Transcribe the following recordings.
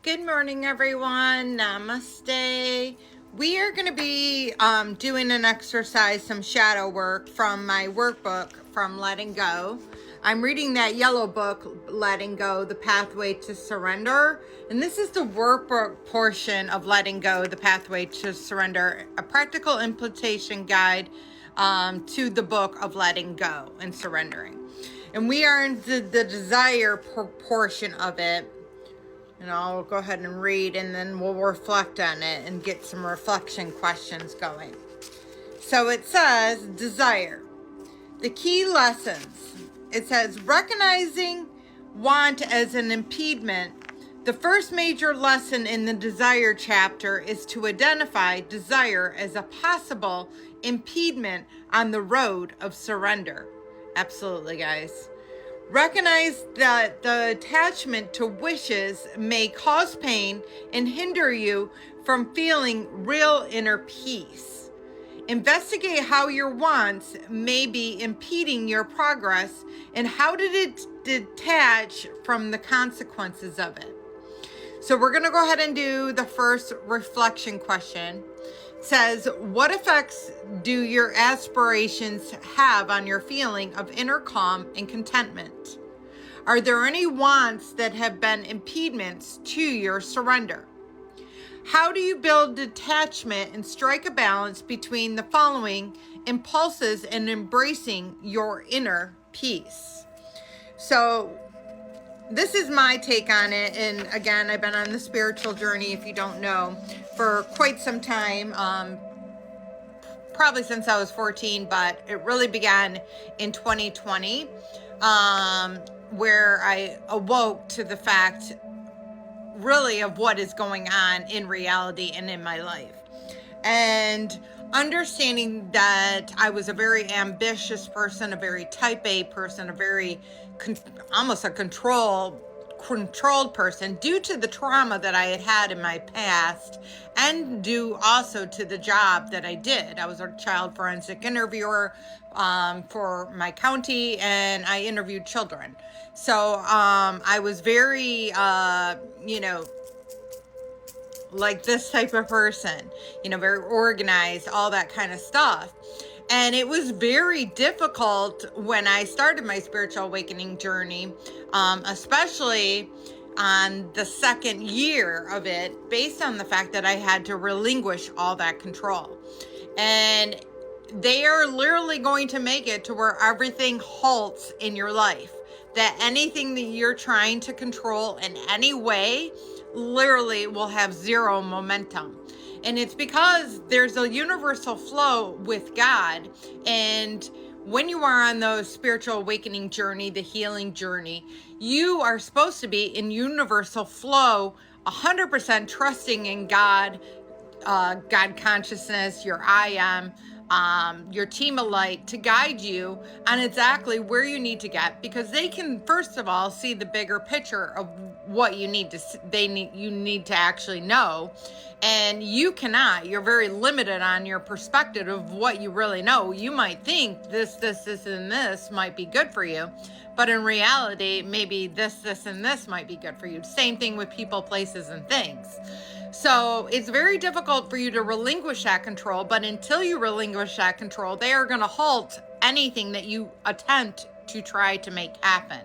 Good morning, everyone. Namaste. We are going to be doing an exercise, some shadow work from my workbook from Letting Go. I'm reading that yellow book, Letting Go, The Pathway to Surrender. And this is the workbook portion of Letting Go, The Pathway to Surrender, a practical implementation guide to the book of letting go and surrendering. And we are in the desire portion of it. And I'll go ahead and read, and then we'll reflect on it and get some reflection questions going. So it says, desire. The key lessons. It says, recognizing want as an impediment. The first major lesson in the desire chapter is to identify desire as a possible impediment on the road of surrender. Absolutely, guys. Recognize that the attachment to wishes may cause pain and hinder you from feeling real inner peace. Investigate how your wants may be impeding your progress and how did it detach from the consequences of it. So we're going to go ahead and do the first reflection question. It says, what effects do your aspirations have on your feeling of inner calm and contentment? Are there any wants that have been impediments to your surrender? How do you build detachment and strike a balance between the following impulses and embracing your inner peace? So this is my take on it. And again, I've been on the spiritual journey, if you don't know, for quite some time, probably since I was 14, but it really began in 2020, where I awoke to the fact really of what is going on in reality and in my life. And understanding that I was a very ambitious person, a very type A person, a very almost a controlled person due to the trauma that I had had in my past and due also to the job that I did. I was a child forensic interviewer for my county, and I interviewed children. So I was very, like this type of person, very organized, all that kind of stuff. And it was very difficult when I started my spiritual awakening journey, especially on the second year of it, based on the fact that I had to relinquish all that control. And they are literally going to make it to where everything halts in your life. That anything that you're trying to control in any way literally will have zero momentum. And it's because there's a universal flow with God. And when you are on the spiritual awakening journey, the healing journey, you are supposed to be in universal flow, 100% trusting in God, God consciousness, your I am, your team of light to guide you on exactly where you need to get, because they can first of all see the bigger picture of what you need to you need to actually know, and you cannot. You're very limited on your perspective of what you really know. You might think this and this might be good for you, but in reality maybe this and this might be good for you. Same thing with people, places, and things. So it's very difficult for you to relinquish that control, but until you relinquish that control, they are going to halt anything that you attempt to try to make happen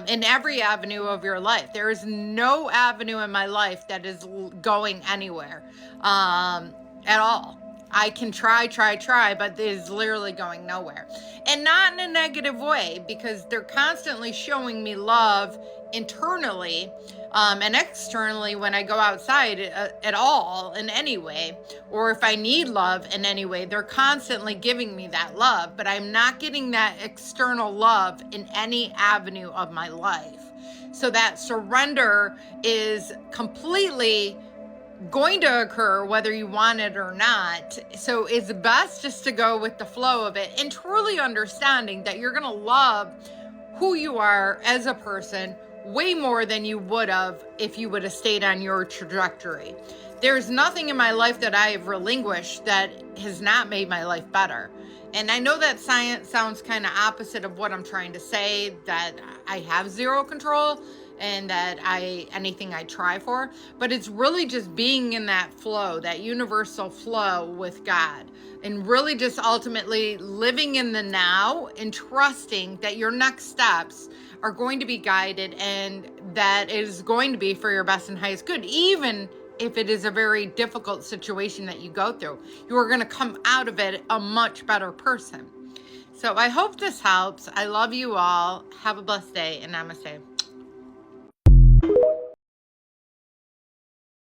in every avenue of your life. There is no avenue in my life that is going anywhere at all. I can try, but it is literally going nowhere. And not in a negative way, because they're constantly showing me love internally and externally when I go outside at all in any way, or if I need love in any way, they're constantly giving me that love, but I'm not getting that external love in any avenue of my life. So that surrender is completely going to occur whether you want it or not. So it's best just to go with the flow of it and truly understanding that you're going to love who you are as a person way more than you would have if you would have stayed on your trajectory. There's nothing in my life that I have relinquished that has not made my life better. And I know that science sounds kind of opposite of what I'm trying to say, that I have zero control. and that anything I try for, but it's really just being in that flow, that universal flow with God, and really just ultimately living in the now and trusting that your next steps are going to be guided and that is going to be for your best and highest good, even if it is a very difficult situation that you go through. You are going to come out of it a much better person. So I hope this helps. I love you all. Have a blessed day, and namaste.